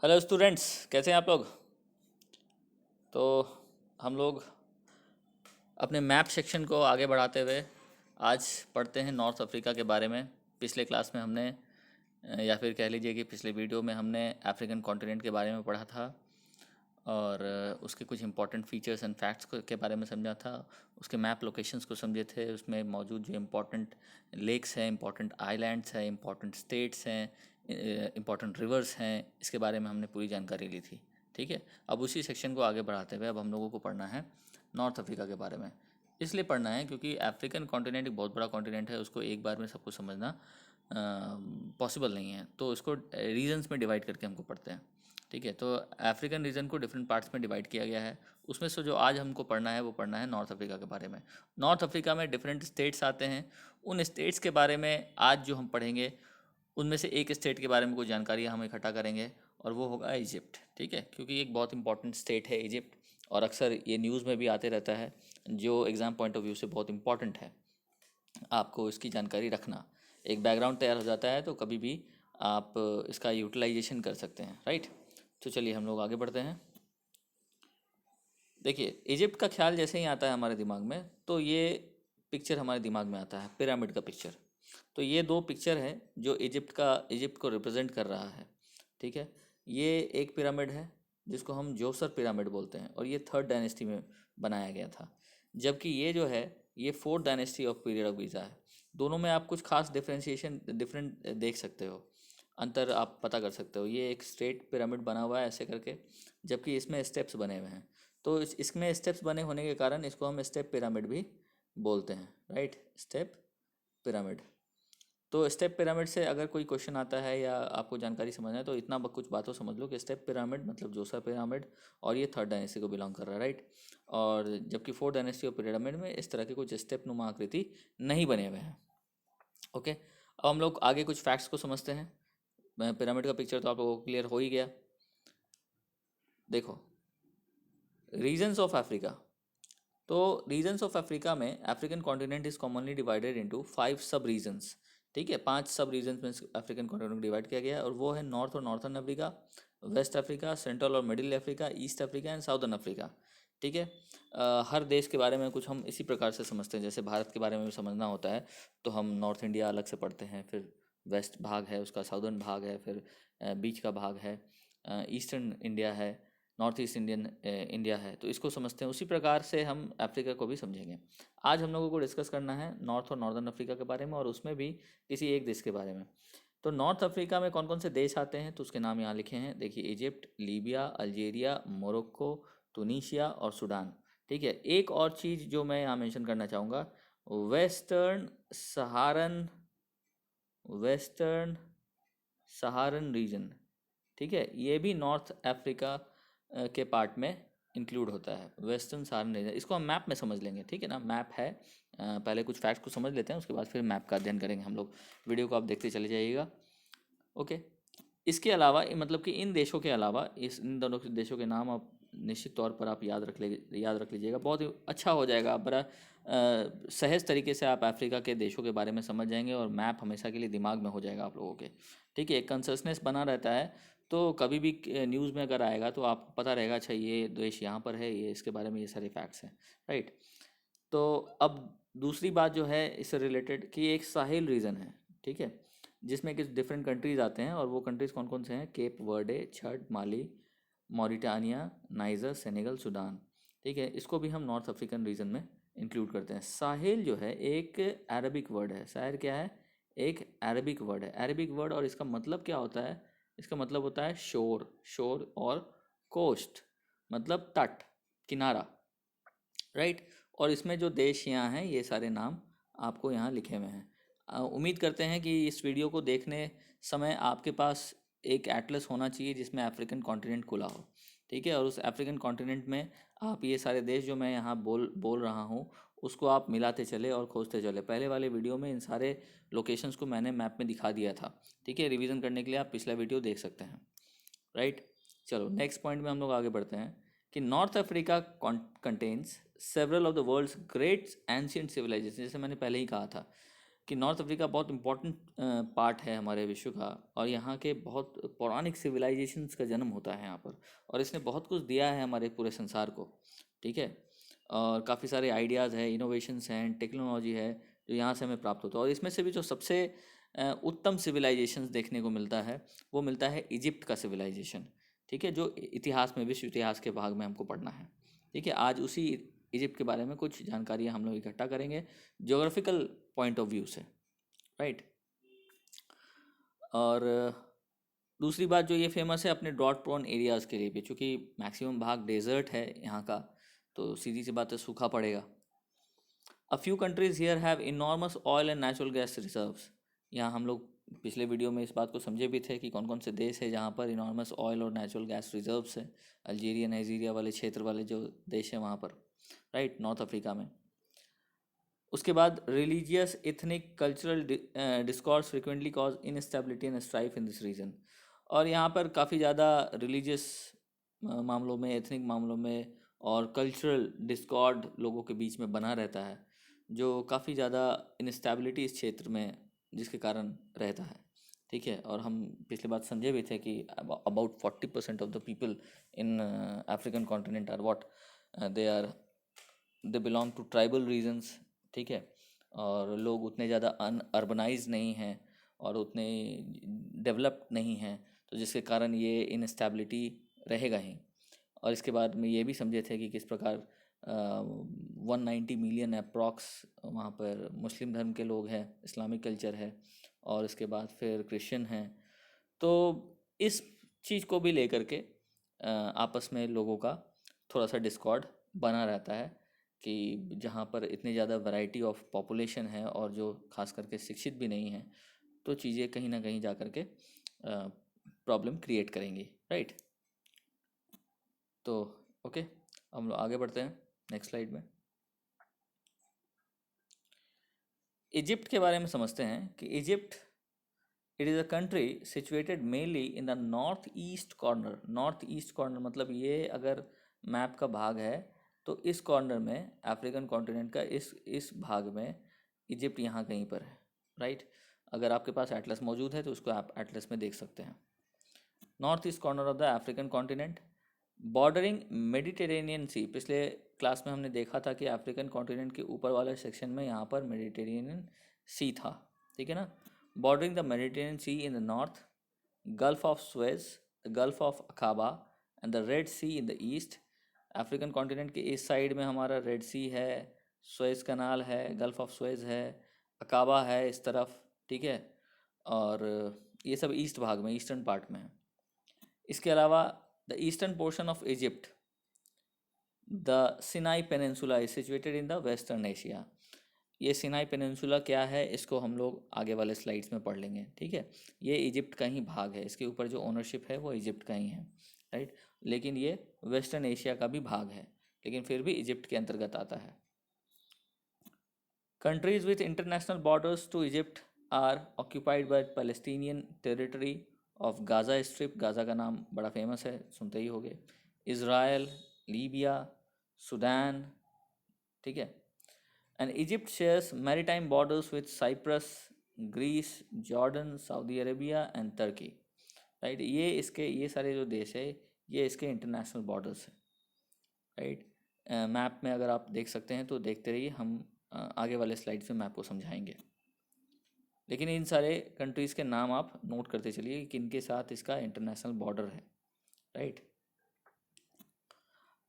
Hello students, कैसे हैं आप लोग। तो हम लोग अपने मैप सेक्शन को आगे बढ़ाते हुए आज पढ़ते हैं नॉर्थ अफ्रीका के बारे में। पिछले क्लास में हमने या फिर कह लीजिए कि पिछले वीडियो में हमने अफ्रीकन कॉन्टिनेंट के बारे में पढ़ा था और उसके कुछ इंपॉर्टेंट फीचर्स एंड फैक्ट्स के बारे में समझा था। उसके मैप लोकेशंस को समझे थे, उसमें मौजूद जो इम्पोर्टेंट लेक्स हैं, इम्पोर्टेंट आइलैंड्स हैं, इम्पोर्टेंट स्टेट्स हैं, इम्पोर्टेंट रिवर्स हैं, इसके बारे में हमने पूरी जानकारी ली थी। ठीक है, अब उसी सेक्शन को आगे बढ़ाते हुए अब हम लोगों को पढ़ना है नॉर्थ अफ्रीका के बारे में। इसलिए पढ़ना है क्योंकि अफ्रीकन कॉन्टिनेंट एक बहुत बड़ा कॉन्टिनेंट है, उसको एक बार में सब कुछ समझना पॉसिबल नहीं है, तो इसको रीजन्स में डिवाइड करके हमको पढ़ते हैं। ठीक है, तो अफ्रीकन रीजन को डिफरेंट पार्ट्स में डिवाइड किया गया है। उसमें से जो आज हमको पढ़ना है वो पढ़ना है नॉर्थ अफ्रीका के बारे में। नॉर्थ अफ्रीका में डिफरेंट स्टेट्स आते हैं। उन स्टेट्स के बारे में आज जो हम पढ़ेंगे उनमें से एक स्टेट के बारे में कुछ जानकारी हम इकट्ठा करेंगे और वो होगा इजिप्ट। ठीक है, क्योंकि एक बहुत इंपॉर्टेंट स्टेट है इजिप्ट और अक्सर ये न्यूज़ में भी आते रहता है, जो एग्ज़ाम पॉइंट ऑफ व्यू से बहुत इंपॉर्टेंट है। आपको इसकी जानकारी रखना, एक बैकग्राउंड तैयार हो जाता है तो कभी भी आप इसका यूटिलाइजेशन कर सकते हैं। राइट, तो चलिए हम लोग आगे बढ़ते हैं। देखिए, इजिप्ट का ख्याल जैसे ही आता है हमारे दिमाग में तो ये पिक्चर हमारे दिमाग में आता है, पिरामिड का पिक्चर। तो ये दो पिक्चर है जो इजिप्ट को रिप्रेजेंट कर रहा है। ठीक है, ये एक पिरामिड है जिसको हम जोसर पिरामिड बोलते हैं और ये थर्ड डायनेस्टी में बनाया गया था, जबकि ये जो है ये fourth dynasty of period of Giza है। दोनों में आप कुछ खास डिफ्रेंशिएशन डिफरेंट देख सकते हो, अंतर आप पता कर सकते हो। ये एक स्ट्रेट पिरामिड बना हुआ है ऐसे करके, जबकि इसमें स्टेप्स बने हुए हैं। तो इसमें स्टेप्स बने होने के कारण इसको हम स्टेप पिरामिड भी बोलते हैं। Right, step pyramid. तो स्टेप पिरामिड से अगर कोई क्वेश्चन आता है या आपको जानकारी समझना है तो इतना कुछ बातों समझ लो कि स्टेप पिरामिड मतलब जोसा पिरामिड और ये थर्ड डायनेस्टी को बिलोंग कर रहा है। राइट, और जबकि फोर्थ डायनेस्टी और पिरामिड में इस तरह के कुछ स्टेप नुमा आकृति नहीं बने हुए हैं। ओके, अब हम लोग आगे कुछ फैक्ट्स को समझते हैं। पिरामिड का पिक्चर तो आप लोगों को क्लियर हो ही गया। देखो, रीजन्स ऑफ अफ्रीका। तो रीजन्स ऑफ अफ्रीका में African continent is commonly divided into 5 सब रीजन्स। ठीक है, 5 सब रीजन्स में अफ्रीकन कॉन्टिनेंट डिवाइड किया गया है और वो है नॉर्थ और northern Africa, west Africa, central और middle Africa, east Africa and southern Africa. ठीक है, हर देश के बारे में कुछ हम इसी प्रकार से समझते हैं। जैसे भारत के बारे में भी समझना होता है तो हम नॉर्थ इंडिया अलग से पढ़ते हैं, फिर वेस्ट भाग है उसका, साउदर्न भाग है, फिर बीच का भाग है, ईस्टर्न इंडिया है, नॉर्थ ईस्ट इंडिया है। तो इसको समझते हैं, उसी प्रकार से हम अफ्रीका को भी समझेंगे। आज हम लोगों को डिस्कस करना है नॉर्थ और नॉर्दर्न अफ्रीका के बारे में और उसमें भी किसी एक देश के बारे में। तो नॉर्थ अफ्रीका में कौन कौन से देश आते हैं तो उसके नाम यहाँ लिखे हैं। देखिए, Egypt, Libya, Algeria, Morocco, Tunisia और सूडान। ठीक है, एक और चीज़ जो मैं यहाँ मेंशन करना चाहूँगा, वेस्टर्न सहारन वेस्टर्न सहारन रीजन। ठीक है, ये भी नॉर्थ अफ्रीका के पार्ट में इंक्लूड होता है, वेस्टर्न सहारन रीजन। इसको हम मैप में समझ लेंगे। ठीक है ना, मैप है। पहले कुछ फैक्ट्स को समझ लेते हैं, उसके बाद फिर मैप का अध्ययन करेंगे हम लोग। वीडियो को आप देखते चले जाइएगा। ओके, इसके अलावा मतलब कि इन देशों के अलावा इन दोनों के देशों के नाम आप निश्चित तौर पर आप याद रख लीजिएगा, बहुत ही अच्छा हो जाएगा। आप बड़ा सहज तरीके से आप अफ्रीका के देशों के बारे में समझ जाएंगे और मैप हमेशा के लिए दिमाग में हो जाएगा आप लोगों के। ठीक है, एक कंसिस्टेंस बना रहता है, तो कभी भी न्यूज़ में अगर आएगा तो आपको पता रहेगा, अच्छा ये देश यहाँ पर है, ये इसके बारे में ये सारे फैक्ट्स हैं। राइट, तो अब दूसरी बात जो है इससे रिलेटेड कि एक साहिल रीजन है। ठीक है, जिसमें कि डिफरेंट कंट्रीज आते हैं और वो कंट्रीज कौन कौन से हैं, केप वर्डे, छड, माली, मॉरिटानिया, नाइजर, सेनेगल, सूडान। ठीक है, इसको भी हम नॉर्थ अफ्रीकन रीजन में इंक्लूड करते हैं। साहिल जो है एक अरबिक वर्ड है। साहिल क्या है, एक अरबिक वर्ड है। अरबिक वर्ड, और इसका मतलब क्या होता है, इसका मतलब होता है शोर। शोर और कोस्ट मतलब तट, किनारा। राइट, और इसमें जो देश यहाँ हैं ये सारे नाम आपको यहाँ लिखे हुए हैं। उम्मीद करते हैं कि इस वीडियो को देखने समय आपके पास एक एटलस होना चाहिए जिसमें अफ्रीकन कॉन्टिनेंट खुला हो। ठीक है, और उस अफ्रीकन कॉन्टिनेंट में आप ये सारे देश जो मैं यहाँ बोल बोल रहा हूँ उसको आप मिलाते चले और खोजते चले। पहले वाले वीडियो में इन सारे लोकेशंस को मैंने मैप में दिखा दिया था। ठीक है, रिवीजन करने के लिए आप पिछला वीडियो देख सकते हैं। राइट, चलो नेक्स्ट पॉइंट में हम लोग आगे बढ़ते हैं कि North Africa contains several of the world's great ancient civilization. जैसे मैंने पहले ही कहा था, कि नॉर्थ अफ्रीका बहुत इम्पोर्टेंट पार्ट है हमारे विश्व का, और यहाँ के बहुत पौराणिक सिविलाइजेशंस का जन्म होता है यहाँ पर, और इसने बहुत कुछ दिया है हमारे पूरे संसार को। ठीक है, और काफ़ी सारे आइडियाज़ है, इनोवेशंस हैं, टेक्नोलॉजी है जो यहाँ से हमें प्राप्त होता है। और इसमें से भी जो सबसे उत्तम सिविलाइजेशंस देखने को मिलता है वो मिलता है इजिप्ट का सिविलाइजेशन। ठीक है, जो इतिहास में, विश्व इतिहास के भाग में हमको पढ़ना है। ठीक है, आज उसी इजिप्ट के बारे में कुछ जानकारियाँ हम लोग इकट्ठा करेंगे ज्योग्राफिकल पॉइंट ऑफ व्यू से, राइट। और दूसरी बात जो ये फेमस है अपने ड्रॉट प्रोन एरियाज़ के लिए भी, चूँकि मैक्सिमम भाग डेजर्ट है यहाँ का, तो सीधी सी बात है सूखा पड़ेगा। A few countries here have enormous oil and natural gas reserves. यहाँ हम लोग पिछले वीडियो में इस बात को समझे भी थे कि कौन कौन से देश है जहाँ पर इनॉर्मस ऑयल और नेचुरल गैस रिजर्व्स है। अल्जीरिया, नाइजीरिया वाले क्षेत्र वाले जो देश हैं वहाँ पर, राइट, नॉर्थ अफ्रीका में। उसके बाद religious, ethnic, cultural discourse frequently cause instability and strife in this region. और यहाँ पर काफ़ी ज़्यादा रिलीजियस मामलों में, एथनिक मामलों में और कल्चरल डिस्कॉर्ड लोगों के बीच में बना रहता है, जो काफ़ी ज़्यादा इनस्टेबिलिटी इस क्षेत्र में जिसके कारण रहता है। ठीक है, और हम पिछली बात समझे भी थे कि about 40% of the people in African continent are what, they belong to tribal regions. ठीक है, और लोग उतने ज़्यादा अनअर्बनाइज नहीं हैं और उतने डेवलप्ड नहीं हैं, तो जिसके कारण ये इनस्टेबिलिटी रहेगा ही। और इसके बाद में ये भी समझे थे कि किस प्रकार 190 मिलियन अप्रॉक्स वहाँ पर मुस्लिम धर्म के लोग हैं, इस्लामिक कल्चर है, और इसके बाद फिर क्रिश्चियन हैं। तो इस चीज़ को भी लेकर के आपस में लोगों का थोड़ा सा डिस्कॉर्ड बना रहता है कि जहाँ पर इतनी ज़्यादा वैरायटी ऑफ पॉपुलेशन है और जो खास करके शिक्षित भी नहीं है, तो चीज़ें कहीं ना कहीं जा कर के प्रॉब्लम क्रिएट करेंगी, राइट। तो ओके, हम लोग आगे बढ़ते हैं नेक्स्ट स्लाइड में। इजिप्ट के बारे में समझते हैं कि Egypt, it is a country situated mainly in the north east corner. North east corner मतलब ये अगर मैप का भाग है तो इस कॉर्नर में, अफ्रीकन कॉन्टिनेंट का इस भाग में इजिप्ट यहाँ कहीं पर है, राइट। अगर आपके पास एटलस मौजूद है तो उसको आप एटलस में देख सकते हैं। North east corner of the African continent, bordering Mediterranean sea. पिछले क्लास में हमने देखा था कि अफ्रीकन कॉन्टिनेंट के ऊपर वाले सेक्शन में यहाँ पर मेडिटेरेनियन सी था, ठीक है ना। Bordering the Mediterranean Sea in the north, Gulf of Suez, the Gulf of Aqaba and the Red Sea in the east. African continent के इस साइड में हमारा रेड सी है, सुएज कनाल है, गल्फ ऑफ सुएज है, अकाबा है इस तरफ, ठीक है। और ये सब ईस्ट भाग में, ईस्टर्न पार्ट में है। इसके अलावा the eastern portion of Egypt, the Sinai peninsula is situated in the western Asia. ये सिनाई पेनिनसुला क्या है इसको हम लोग आगे वाले स्लाइड्स में पढ़ लेंगे, ठीक है। ये इजिप्ट का ही भाग है, इसके ऊपर जो ओनरशिप है वो इजिप्ट का ही है, राइट। लेकिन ये वेस्टर्न एशिया का भी भाग है, लेकिन फिर भी इजिप्ट के अंतर्गत आता है। Countries with international borders to Egypt are occupied by Palestinian territory of Gaza strip. Gaza का नाम बड़ा फेमस है, सुनते ही होंगे। इज़राइल, लीबिया, सूडान, ठीक है। And Egypt shares maritime borders with Cyprus, Greece, Jordan, Saudi Arabia and Turkey, right. ये सारे जो देश है ये इसके इंटरनेशनल बॉर्डर्स हैं, राइट। मैप में अगर आप देख सकते हैं तो देखते रहिए, हम आगे वाले स्लाइड्स में मैप को समझाएंगे। लेकिन इन सारे कंट्रीज़ के नाम आप नोट करते चलिए कि किनके साथ इसका इंटरनेशनल बॉर्डर है, राइट।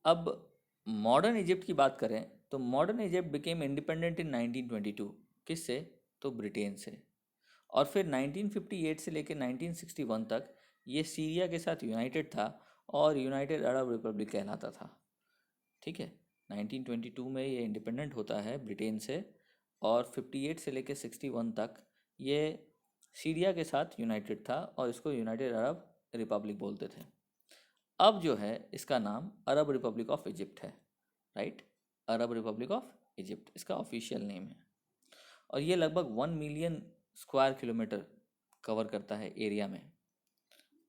अब मॉडर्न इजिप्ट की बात करें तो modern Egypt became independent in 1922। किससे? तो ब्रिटेन से। और फिर 1958 से लेकर 1961 तक ये सीरिया के साथ यूनाइटेड था और यूनाइटेड अरब रिपब्लिक कहलाता था, ठीक है। 1922 में ये इंडिपेंडेंट होता है ब्रिटेन से, और 58 से लेकर 61 तक ये सीरिया के साथ यूनाइटेड था और इसको यूनाइटेड अरब रिपब्लिक बोलते थे। अब जो है इसका नाम अरब रिपब्लिक ऑफ इजिप्ट है, right. Arab Republic of Egypt इसका ऑफिशियल नेम है। और ये लगभग 1 मिलियन स्क्वायर किलोमीटर कवर करता है एरिया में।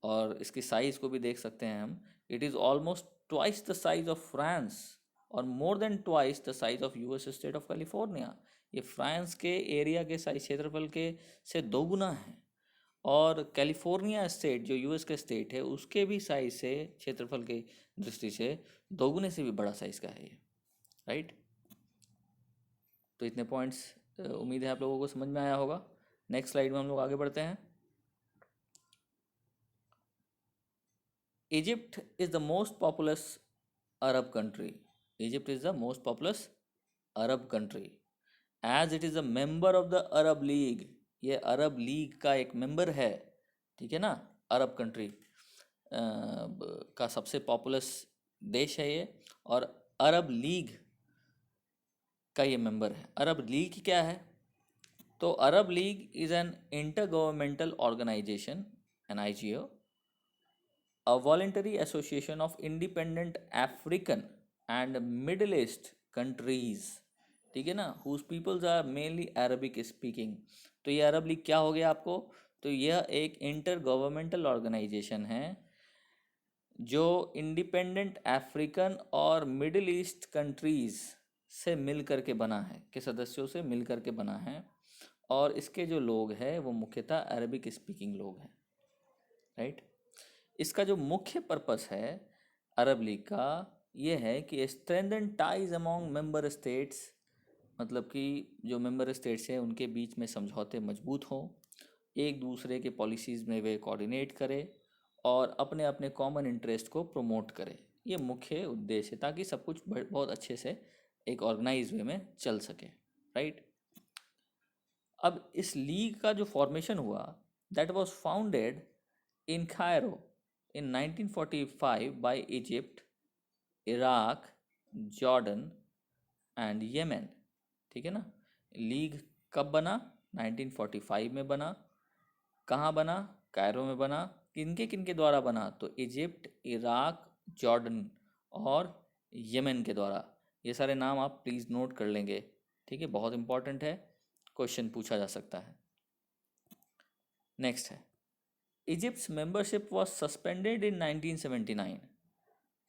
और इसकी साइज़ को भी देख सकते हैं हम, it is almost twice the size of France, और more than twice the size of US state of California. ये फ्रांस के एरिया के साइज क्षेत्रफल के से दोगुना है। और कैलिफोर्निया स्टेट जो यूएस का स्टेट है उसके भी साइज से क्षेत्रफल की दृष्टि से दोगुने से भी बड़ा साइज का है ये, राइट। तो इतने पॉइंट्स उम्मीद है आप लोगों को समझ में आया होगा। नेक्स्ट स्लाइड में हम लोग आगे बढ़ते हैं। Egypt is the most populous Arab country. Egypt is the most populous Arab country as it is a member of the Arab league. ये अरब लीग का एक मेंबर है, ठीक है ना। अरब कंट्री का सबसे पॉपुलस देश है ये, और अरब लीग का ये मेंबर है। अरब लीग क्या है? तो Arab league is an intergovernmental organization, an IGO, a voluntary association of independent African and Middle East countries, ठीक है ना, whose peoples are mainly Arabic speaking। तो ये अरब लीग क्या हो गया आपको? तो यह एक इंटर गवर्नमेंटल ऑर्गेनाइजेशन है जो इंडिपेंडेंट अफ्रीकन और मिडिल ईस्ट कंट्रीज़ से मिल कर के बना है, के सदस्यों से मिल कर के बना है, और इसके जो लोग हैं वो मुख्यतः अरबिक स्पीकिंग लोग हैं, राइट। इसका जो मुख्य पर्पस है अरब लीग का ये है कि strengthen ties among member states, मतलब कि जो मेंबर स्टेट्स हैं उनके बीच में समझौते मजबूत हों, एक दूसरे के पॉलिसीज़ में वे कोऑर्डिनेट करें और अपने अपने कॉमन इंटरेस्ट को प्रमोट करें। ये मुख्य उद्देश्य है, ताकि सब कुछ बहुत अच्छे से एक ऑर्गेनाइज वे में चल सके, राइट। अब इस लीग का जो फॉर्मेशन हुआ, that was founded in Cairo in 1945 by Egypt, Iraq, Jordan and Yemen, ठीक है ना। लीग कब बना? 1945 में बना। कहाँ बना? कायरो में बना। किनके किनके द्वारा बना? तो इजिप्ट, इराक, जॉर्डन और येमेन के द्वारा। ये सारे नाम आप प्लीज़ नोट कर लेंगे, ठीक है, बहुत इंपॉर्टेंट है, क्वेश्चन पूछा जा सकता है। नेक्स्ट है, Egypt's membership was suspended in 1979।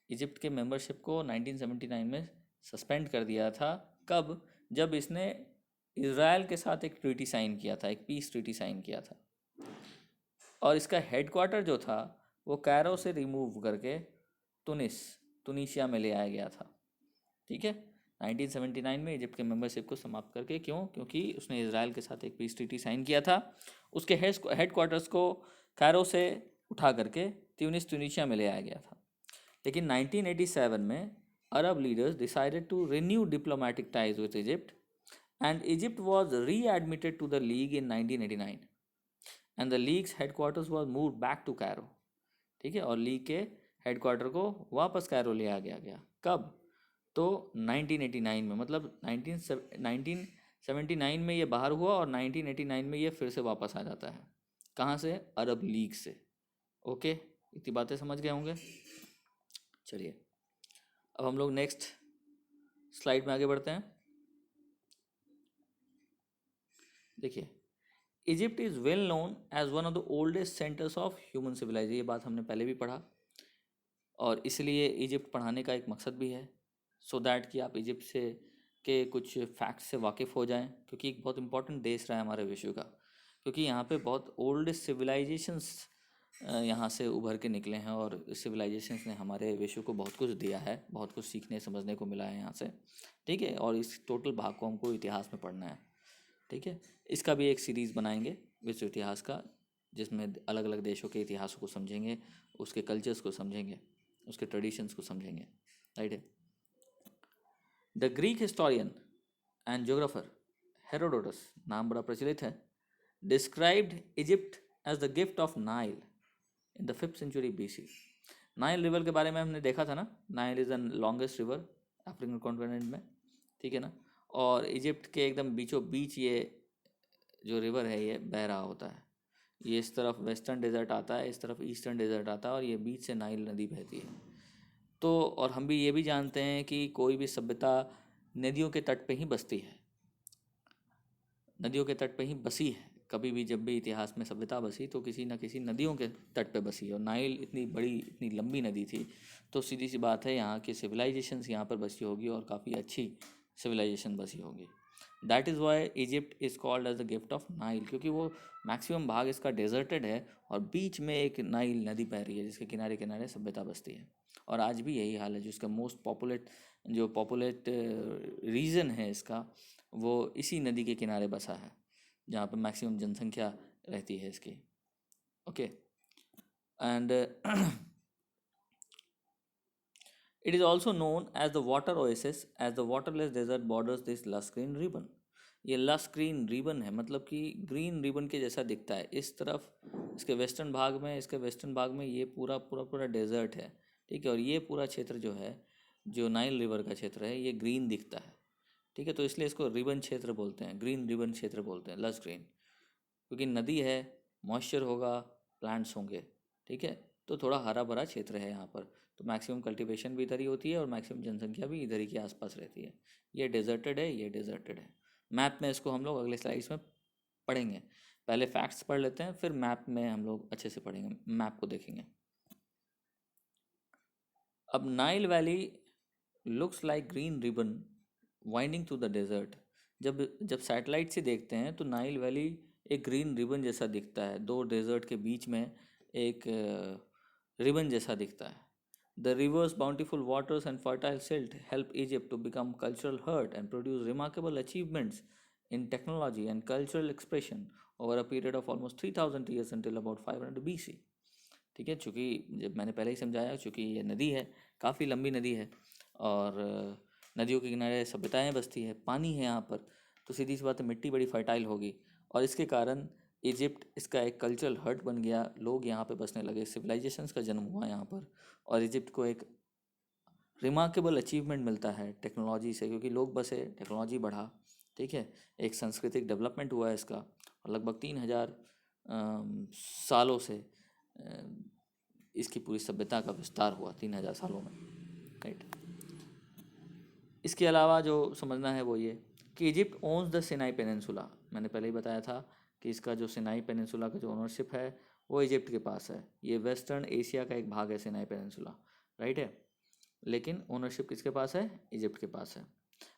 Egypt के मेंबरशिप को 1979 में सस्पेंड कर दिया था। कब? जब इसने इज़राइल के साथ एक ट्रीटी साइन किया था, एक पीस ट्रीटी साइन किया था, और इसका हेडक्वार्टर जो था वो कायरो से रिमूव करके तुनिसिया में ले आया गया था, ठीक है। 1979 में इजिप्ट के मेंबरशिप को समाप्त करके, क्यों? क्योंकि उसने इज़राइल के साथ एक पीस ट्रीटी साइन किया था। उसके हेडक्वार्टर्स को कायरो से उठा करके तुनिसिया में ले आया गया था। लेकिन 1987 में Arab leaders decided to renew diplomatic ties with Egypt and Egypt was readmitted to the league in 1989 and the league's headquarters was moved back to Cairo, ठीक है। और लीग के हेडक्वार्टर को वापस कायरो ले आ गया। कब? तो 1989 में, मतलब 1979 में ये बाहर हुआ और 1989 में ये फिर से वापस आ जाता है। कहाँ से? अरब लीग से। ओके, इतनी बातें समझ गए होंगे। चलिए अब हम लोग नेक्स्ट स्लाइड में आगे बढ़ते हैं। देखिए, Egypt is well known as one of the oldest centres of human civilization. ये बात हमने पहले भी पढ़ा, और इसलिए इजिप्ट पढ़ाने का एक मकसद भी है, सो दैट कि आप इजिप्ट से के कुछ फैक्ट्स से वाकिफ़ हो जाएं, क्योंकि एक बहुत इंपॉर्टेंट देश रहा है हमारे विश्व का, क्योंकि यहाँ पे बहुत ओल्डेस्ट सिविलाइजेशंस यहाँ से उभर के निकले हैं, और सिविलाइजेशंस ने हमारे विश्व को बहुत कुछ दिया है, बहुत कुछ सीखने समझने को मिला है यहाँ से, ठीक है। और इस टोटल भाग को हमको इतिहास में पढ़ना है, ठीक है। इसका भी एक सीरीज़ बनाएंगे विश्व इतिहास का, जिसमें अलग अलग देशों के इतिहासों को समझेंगे, उसके कल्चर्स को समझेंगे, उसके ट्रेडिशंस को समझेंगे, राइट है। The Greek historian and geographer Herodotus, नाम बड़ा प्रचलित है, described Egypt as the gift of Nile in the 5th century BC। Nile river के बारे में हमने देखा था ना, Nile is the longest river African continent में, ठीक है ना। और इजिप्ट के एकदम बीचों बीच ये जो रिवर है ये बह रहा होता है। ये इस तरफ वेस्टर्न डेजर्ट आता है, इस तरफ ईस्टर्न डेजर्ट आता है, और ये बीच से नाइल नदी बहती है। तो और हम भी ये भी जानते हैं कि कोई भी सभ्यता नदियों के तट पे ही बसती है, नदियों के तट पे ही बसी है, कभी भी जब भी इतिहास में सभ्यता बसी तो किसी न किसी नदियों के तट पे बसी, और नाइल इतनी बड़ी इतनी लंबी नदी थी, तो सीधी सी बात है यहाँ की सिविलाइजेशंस यहाँ पर बसी होगी और काफ़ी अच्छी सिविलाइजेशन बसी होगी। That is why Egypt is called as the gift of Nile, क्योंकि वो मैक्सिमम भाग इसका डेजर्टेड है और बीच में एक नाइल नदी बह रही है जिसके किनारे किनारे सभ्यता बसती है। और आज भी यही हाल है, जिसका मोस्ट पॉपुलेट रीजन है इसका, वो इसी नदी के किनारे बसा है जहाँ पर मैक्सिमम जनसंख्या रहती है इसकी। Okay, and it is also known as the water oasis as the waterless desert borders this lush green ribbon। ये लस ग्रीन रिबन है, मतलब कि ग्रीन रिबन के जैसा दिखता है। इस तरफ इसके वेस्टर्न भाग में ये पूरा पूरा पूरा डेजर्ट है, ठीक है। और ये पूरा क्षेत्र जो है, जो नाइल रिवर का क्षेत्र है, ये ग्रीन दिखता है, ठीक है। तो इसलिए इसको रिबन क्षेत्र बोलते हैं, ग्रीन रिबन क्षेत्र बोलते हैं, लस ग्रीन, क्योंकि नदी है, मॉइस्चर होगा, प्लांट्स होंगे, ठीक है। तो थोड़ा हरा भरा क्षेत्र है यहाँ पर, तो मैक्सिमम कल्टीवेशन भी इधर ही होती है और मैक्सिमम जनसंख्या भी इधर ही के आसपास रहती है। ये डेजर्टेड है, ये डेजर्टेड है। मैप में इसको हम लोग अगले स्लाइड्स में पढ़ेंगे। पहले फैक्ट्स पढ़ लेते हैं, फिर मैप में हम लोग अच्छे से पढ़ेंगे, मैप को देखेंगे। अब Nile valley looks like green ribbon winding through the desert. जब सैटेलाइट से देखते हैं तो नाइल वैली एक ग्रीन रिबन जैसा दिखता है, दो डेजर्ट के बीच में एक रिबन जैसा दिखता है। The river's bountiful waters and fertile silt help Egypt to become cultural hub and produce remarkable achievements in technology and cultural expression over a period of almost 3000 years until about 500 BC। ठीक है, चूँकि जब मैंने पहले ही समझाया, चूँकि ये नदी है, काफ़ी लंबी नदी है और नदियों के किनारे सभ्यताएं बसती है, पानी है यहाँ पर, तो सीधी सी बात है मिट्टी बड़ी फर्टाइल होगी और इसके कारण इजिप्ट इसका एक कल्चरल हट बन गया, लोग यहाँ पे बसने लगे, सिविलाइजेशंस का जन्म हुआ यहाँ पर। और इजिप्ट को एक रिमार्केबल अचीवमेंट मिलता है टेक्नोलॉजी से, क्योंकि लोग बसे, टेक्नोलॉजी बढ़ा, ठीक है। एक सांस्कृतिक डेवलपमेंट हुआ है इसका, और लगभग 3000 सालों से इसकी पूरी सभ्यता का विस्तार हुआ 3000 सालों में, राइट। इसके अलावा जो समझना है वो ये कि Egypt owns the Sinai peninsula. मैंने पहले ही बताया था कि इसका जो सिनाई पेनिनसुला का जो ओनरशिप है वो इजिप्ट के पास है। ये वेस्टर्न एशिया का एक भाग है सिनाई पेनिनसुला, राइट है, लेकिन ओनरशिप किसके पास है? इजिप्ट के पास है।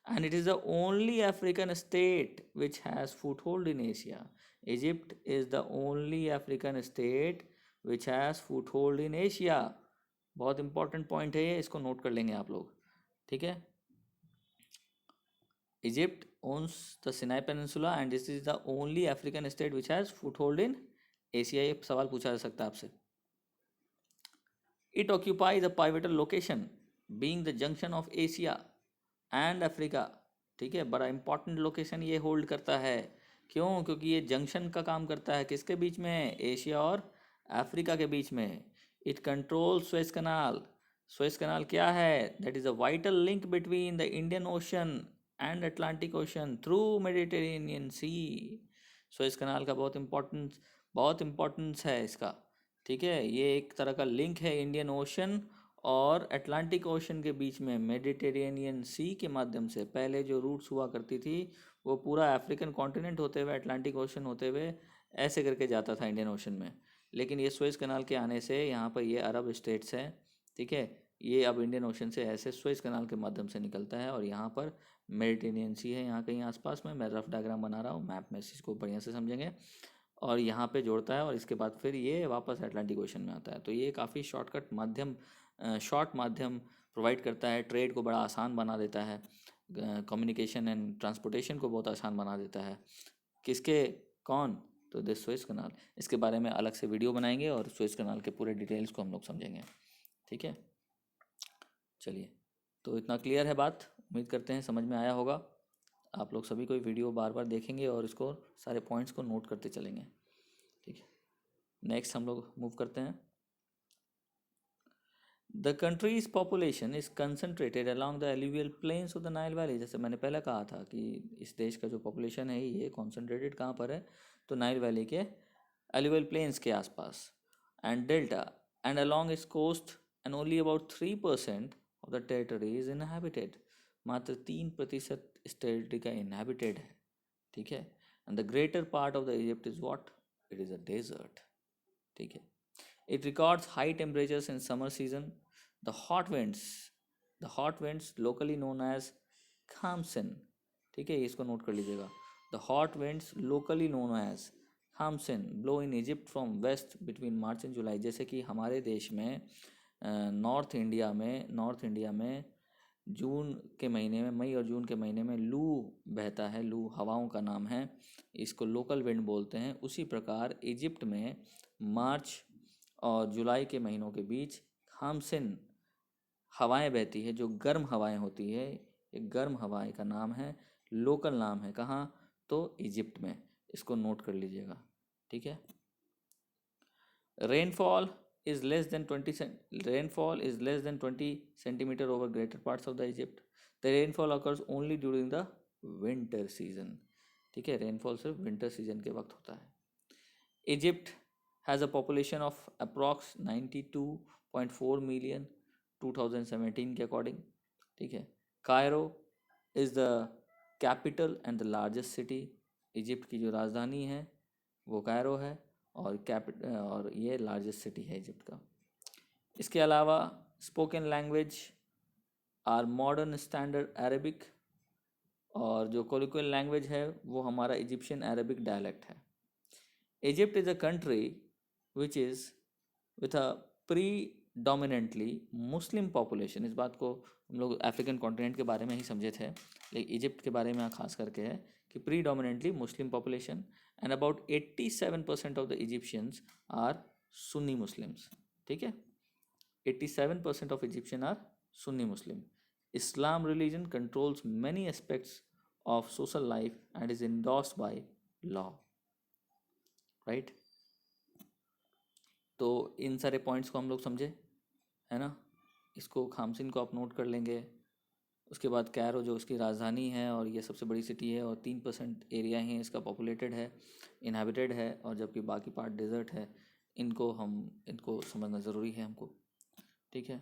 And it is the only African state which has foothold in Asia. Egypt is the only African state which has foothold in Asia. बहुत इंपॉर्टेंट पॉइंट है ये, इसको नोट कर लेंगे आप लोग, ठीक है। Egypt owns the Sinai Peninsula and this is the only African state which has foothold in Asia। ये सवाल पूछा जा सकता है आपसे। It occupies a pivotal location being the junction of Asia and Africa। ठीक है, बड़ा इंपॉर्टेंट लोकेशन ये होल्ड करता है। क्यों? क्योंकि ये जंक्शन का काम करता है, किसके बीच में? एशिया और अफ्रीका के बीच में। It control Suez canal. Suez canal क्या है? That is a vital link between the Indian ocean and Atlantic ocean through Mediterranean sea. Suez canal का बहुत इम्पोर्टेंस है इसका, ठीक है। ये एक तरह का लिंक है इंडियन ओशन और अटलांटिक ओशन के बीच में, मेडिटेरेनियन सी के माध्यम से। पहले जो रूट्स हुआ करती थी वो पूरा अफ्रीकन कॉन्टिनेंट होते हुए, अटलांटिक ओशन होते हुए ऐसे करके जाता था इंडियन ओशन में। लेकिन ये स्वेज कनाल के आने से यहाँ पर ये अरब स्टेट्स हैं, ठीक है, ये अब इंडियन ओशन से ऐसे स्वेज कनाल के माध्यम से निकलता है और यहाँ पर मेडिटेरेनियन सी है यहाँ कहीं आसपास में। मैं रफ डायग्राम बना रहा हूँ, मैप में इसको बढ़िया से समझेंगे, और यहाँ पे जोड़ता है और इसके बाद फिर ये वापस अटलांटिक ओशन में आता है। तो ये काफ़ी शॉर्ट माध्यम प्रोवाइड करता है, ट्रेड को बड़ा आसान बना देता है, कम्युनिकेशन एंड ट्रांसपोर्टेशन को बहुत आसान बना देता है। किसके? कौन? तो दिस स्वेज कनाल। इसके बारे में अलग से वीडियो बनाएंगे और स्वेज कनाल के पूरे डिटेल्स को हम लोग समझेंगे, ठीक है। चलिए, तो इतना क्लियर है बात, उम्मीद करते हैं समझ में आया होगा। आप लोग सभी कोई वीडियो बार बार देखेंगे और इसको सारे पॉइंट्स को नोट करते चलेंगे, ठीक है। नेक्स्ट हम लोग मूव करते हैं। The country's population is concentrated along the alluvial plains of the Nile valley. जैसे मैंने पहले कहा था कि इस देश का जो पॉपुलेशन है ये कॉन्सनट्रेटेड कहाँ पर है? तो नाइल वैली के एल्यूवियल प्लेन्स के आसपास, एंड डेल्टा एंड अलॉन्ग इस coast, and only about 3% of the territory is inhabited. मात्र 3% इस टेरिटरी का इनहैबिटेड है, ठीक है। And the greater part of the Egypt is what, it is a desert, ठीक है। It records high temperatures in summer season, the hot winds, the hot winds locally known as khamsin, ठीक है, इसको note कर लीजिएगा। The hot winds locally known as khamsin blow in Egypt from west between March and July. जैसे कि हमारे देश में नॉर्थ इंडिया में जून के महीने में, मई और जून के महीने में लू बहता है, लू हवाओं का नाम है, इसको लोकल विंड बोलते हैं। उसी प्रकार इजिप्ट में मार्च और जुलाई के महीनों के बीच खामसिन हवाएं बहती है, जो गर्म हवाएं होती है। एक गर्म हवाएं का नाम है, लोकल नाम है, कहाँ, तो इजिप्ट में। इसको नोट कर लीजिएगा, ठीक है। Rainfall is less than 20 centimeter over greater parts of the Egypt. The rainfall occurs only during the winter season, ठीक है, रेनफॉल सिर्फ विंटर सीजन के वक्त होता है। Egypt has a population of approx 92.4 million 2017 के अकॉर्डिंग, ठीक है। Cairo is the capital and the largest city. Egypt की जो राजधानी है वो कायरो है, और ये लार्जेस्ट सिटी है इजिप्ट का। इसके अलावा spoken language are modern standard Arabic, और जो कोलिक्वल लैंग्वेज है वो हमारा इजिप्शियन अरेबिक डायलेक्ट है। Egypt is a country which is with a predominantly Muslim population. इस बात को हम लोग अफ्रीकन कॉन्टिनेंट के बारे में ही समझे थे, लेकिन इजिप्ट के बारे में खास करके है कि predominantly Muslim population, and about 87% of the Egyptians are Sunni Muslims, ठीक है। 87% of Egyptian are Sunni Muslim. Islam religion controls many aspects of social life and is endorsed by law. Right? तो इन सारे पॉइंट्स को हम लोग समझे, है ना। इसको खामसिन को आप नोट कर लेंगे। उसके बाद कैरो जो उसकी राजधानी है और ये सबसे बड़ी सिटी है, और 3% एरिया ही इसका पॉपुलेटेड है, इनहेबिटेड है, और जबकि बाकी पार्ट डेजर्ट है। इनको समझना ज़रूरी है हमको, ठीक है।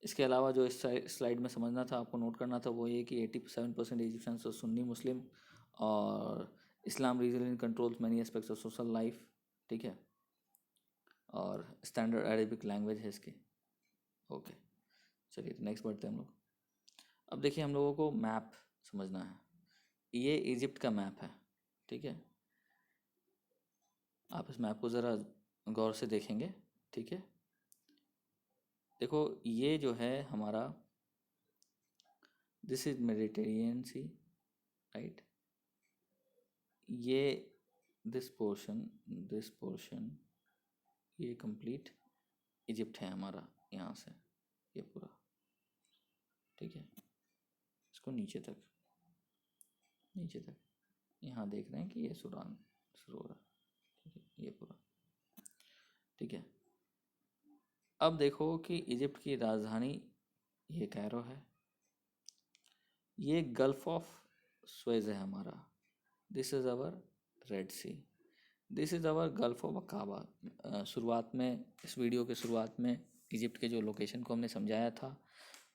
इसके अलावा जो इस स्लाइड में समझना था, आपको नोट करना था, वो ये कि 87% इजिप्शियंस और सुन्नी मुस्लिम, और इस्लाम religion controls many aspects of social life, ठीक है, और स्टैंडर्ड अरेबिक लैंग्वेज है इसकी। ओके, चलिए नेक्स्ट बढ़ते हैं हम लोग। अब देखिए, हम लोगों को मैप समझना है। ये इजिप्ट का मैप है, ठीक है। आप इस मैप को ज़रा गौर से देखेंगे, ठीक है। देखो, ये जो है हमारा, this is Mediterranean Sea, right. ये दिस पोर्शन ये कंप्लीट इजिप्ट है हमारा, यहाँ से ये पूरा, ठीक है। इसको नीचे तक यहाँ देख रहे हैं कि ये सूडान शुरू हो रहा है, ठीक है, ये पूरा, ठीक है। अब देखो कि इजिप्ट की राजधानी ये कैरो है, ये गल्फ ऑफ सुएज है हमारा, this is our Red Sea, this is our Gulf of Aqaba. शुरुआत में, इस वीडियो के शुरुआत में इजिप्ट के जो लोकेशन को हमने समझाया था,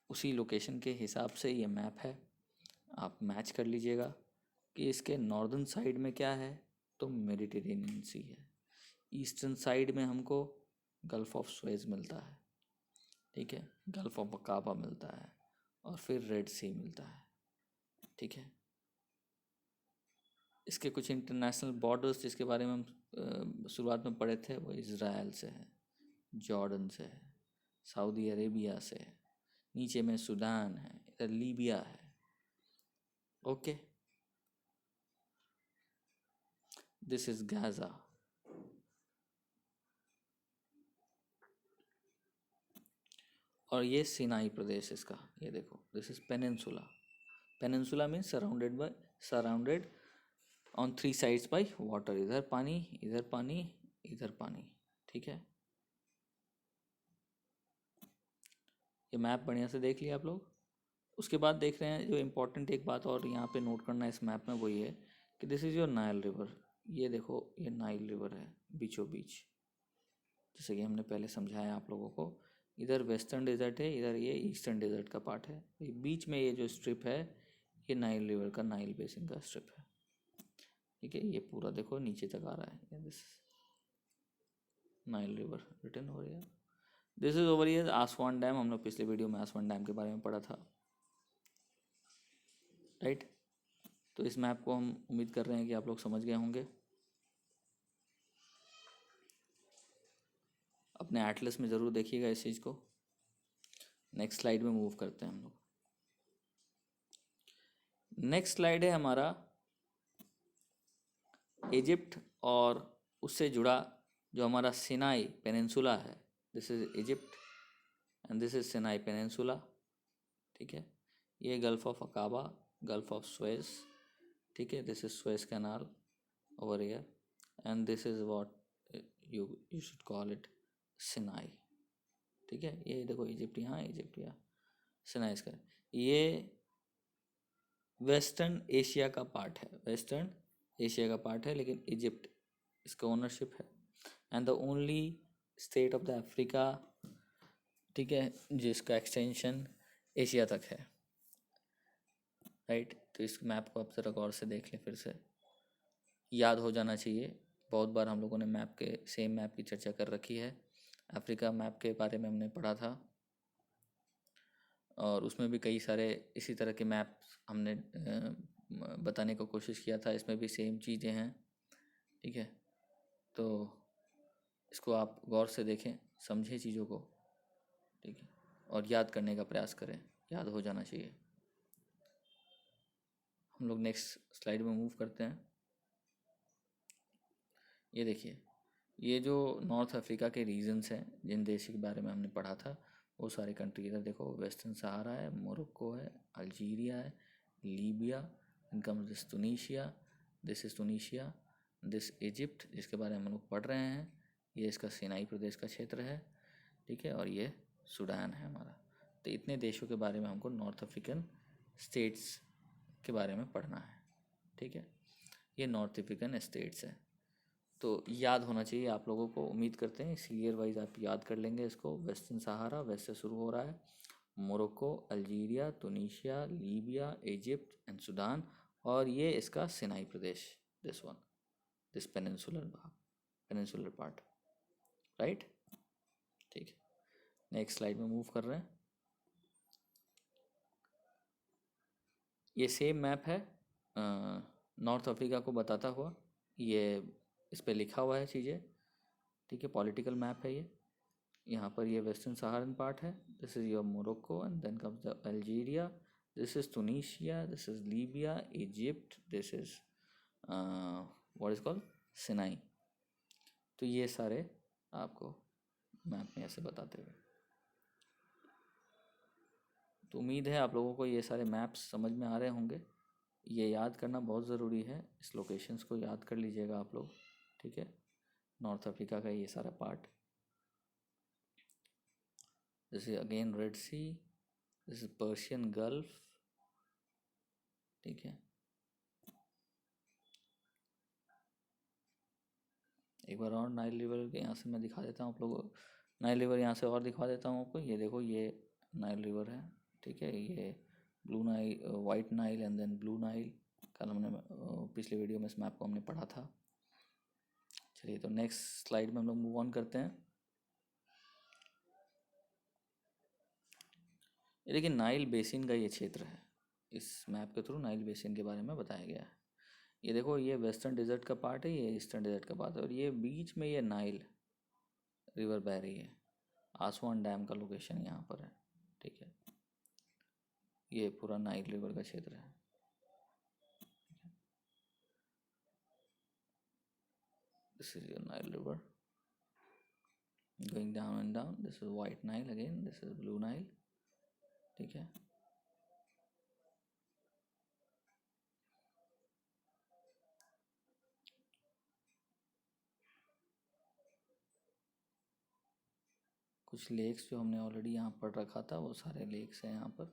उसी लोकेशन के हिसाब से ये मैप है। आप मैच कर लीजिएगा कि इसके नॉर्दर्न साइड में क्या है, तो मेडिटेरेनियन सी है। ईस्टर्न साइड में हमको गल्फ ऑफ सुएज मिलता है, ठीक है, गल्फ ऑफ अकाबा मिलता है, और फिर रेड सी मिलता है, ठीक है। इसके कुछ इंटरनेशनल बॉर्डर्स जिसके बारे में हम शुरुआत में पढ़े थे, वो इज़राइल से है, जॉर्डन से है, सऊदी अरेबिया से है, नीचे में सूडान है, इधर लीबिया है, ओके। दिस इज गाजा, और ये सिनाई प्रदेश इसका, ये देखो, this is peninsula. Peninsula means surrounded on 3 sides by water. इधर पानी, इधर पानी, इधर पानी, ठीक है। ये मैप बढ़िया से देख लिया आप लोग। उसके बाद देख रहे हैं जो इम्पोर्टेंट एक बात और यहाँ पे नोट करना है इस मैप में, वो ये है कि this is your Nile river. ये देखो, ये नाइल रिवर है बीचों बीच, जैसे कि हमने पहले समझाया आप लोगों को। इधर वेस्टर्न डेजर्ट है, इधर ये ईस्टर्न डेजर्ट का पार्ट है, ये बीच में ये जो स्ट्रिप है, ये नाइल रिवर का, नाइल बेसिन का स्ट्रिप है। ठीक है, ये पूरा देखो नीचे तक आ रहा है, दिस नाइल रिवर रिटर्न हो रही है। This is over here आसवान dam, हम लोग पिछले वीडियो में आसवान डैम के बारे में पढ़ा था, राइट। तो इस मैप को हम उम्मीद कर रहे हैं कि आप लोग समझ गए होंगे। अपने एटलस में ज़रूर देखिएगा इस चीज़ को। नेक्स्ट स्लाइड में मूव करते हैं हम लोग। नेक्स्ट स्लाइड है हमारा इजिप्ट और उससे जुड़ा जो हमारा सिनाई पेनिनसुला है। This is Egypt and this is Sinai peninsula, ठीक है। ये gulf of अकाबा, gulf of Suez, ठीक है। This is Suez canal over here and this is what you should call it Sinai, ठीक है। ये देखो इजिप्ट यहाँ, इजिप्ट यहाँ, सिनाई इसका। ये वेस्टर्न एशिया का पार्ट है, वेस्टर्न एशिया का पार्ट है, लेकिन इजिप्ट इसका ओनरशिप है and the only state of the Africa, ठीक है, जिसका एक्सटेंशन एशिया तक है, राइट। तो इस मैप को आप ज़रा गौर से देख लें, फिर से याद हो जाना चाहिए। बहुत बार हम लोगों ने मैप के सेम मैप की चर्चा कर रखी है। अफ्रीका मैप के बारे में हमने पढ़ा था और उसमें भी कई सारे इसी तरह के मैप हमने बताने की कोशिश किया था। इसमें भी सेम चीज़ें हैं, ठीक है। तो इसको आप गौर से देखें, समझें चीज़ों को, ठीक है, और याद करने का प्रयास करें, याद हो जाना चाहिए। हम लोग नेक्स्ट स्लाइड में मूव करते हैं। ये देखिए, ये जो नॉर्थ अफ्रीका के रीजन्स हैं जिन देश के बारे में हमने पढ़ा था, वो सारे कंट्री इधर देखो। वेस्टर्न सहारा है, मोरक्को है, अल्जीरिया है, Libya, income this Tunisia, this is Tunisia, this Egypt जिसके बारे में हम लोग पढ़ रहे हैं, ये इसका सिनाई प्रदेश का क्षेत्र है, ठीक है, और ये सूडान है हमारा। तो इतने देशों के बारे में हमको नॉर्थ अफ्रीकन स्टेट्स के बारे में पढ़ना है, ठीक है। ये नॉर्थ अफ्रीकन स्टेट्स है, तो याद होना चाहिए आप लोगों को। उम्मीद करते हैं इस ईयर वाइज आप याद कर लेंगे इसको। वेस्टर्न सहारा वेस्ट से शुरू हो रहा है, Morocco, Algeria, Tunisia, Libya, Egypt and Sudan, और ये इसका सिनाई प्रदेश, this one, this peninsular part, right, ठीक है। नेक्स्ट स्लाइड में मूव कर रहे हैं। ये सेम मैप है नॉर्थ अफ्रीका को बताता हुआ, ये इस पे लिखा हुआ है चीज़ें, ठीक है। पॉलिटिकल मैप है ये। यहाँ पर ये वेस्टर्न सहारन पार्ट है, this is your Morocco and then comes the Algeria, this is Tunisia, this is Libya, Egypt, this is what is called Sinai. तो ये सारे आपको मैप में ऐसे बताते हुए, तो उम्मीद है आप लोगों को ये सारे मैप्स समझ में आ रहे होंगे। ये याद करना बहुत ज़रूरी है, इस लोकेशंस को याद कर लीजिएगा आप लोग, ठीक है। नॉर्थ अफ्रीका का ये सारा part, this is again Red Sea, this is Persian Gulf, ठीक है। एक बार और नाइल रिवर के यहाँ से मैं दिखा देता हूँ आप लोगों को, नाइल रिवर यहाँ से और दिखा देता हूँ आपको। ये देखो, ये नाइल रिवर है, ठीक है। ये Blue Nile, White Nile and then Blue Nile, कल हमने पिछले वीडियो में इस मैप को हमने पढ़ा था। चलिए, तो नेक्स्ट स्लाइड में हम लोग मूव ऑन करते हैं। ये देखिए, नाइल बेसिन का ये क्षेत्र है, इस मैप के थ्रू नाइल बेसिन के बारे में बताया गया है। ये देखो, ये वेस्टर्न डेजर्ट का पार्ट है, ये ईस्टर्न डेजर्ट का पार्ट है, और ये बीच में ये नाइल रिवर बह रही है। आसवान डैम का लोकेशन यहाँ पर है, ठीक है। ये पूरा नाइल रिवर का क्षेत्र है। This is your Nile river going down and down, this is white Nile again, this is blue Nile, ठीक है। कुछ लेक्स जो हमने ऑलरेडी यहाँ पढ़ रखा था, वो सारे लेक्स हैं यहाँ पर,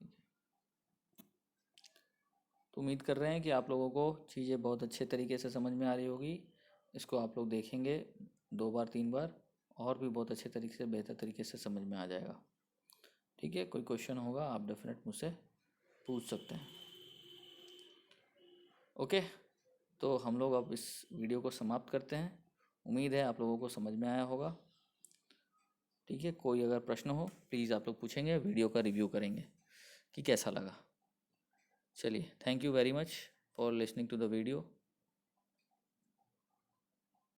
ठीक है। तो उम्मीद कर रहे हैं कि आप लोगों को चीज़ें बहुत अच्छे तरीके से समझ में आ रही होगी। इसको आप लोग देखेंगे 2 बार 3 बार, और भी बहुत अच्छे तरीके से, बेहतर तरीके से समझ में आ जाएगा, ठीक है। कोई क्वेश्चन होगा आप डेफिनेट मुझसे पूछ सकते हैं। ओके, तो हम लोग अब इस वीडियो को समाप्त करते हैं। उम्मीद है आप लोगों को समझ में आया होगा। ठीक है, कोई अगर प्रश्न हो प्लीज़ आप लोग पूछेंगे, वीडियो का रिव्यू करेंगे कि कैसा लगा। चलिए, thank you very much for listening to the video.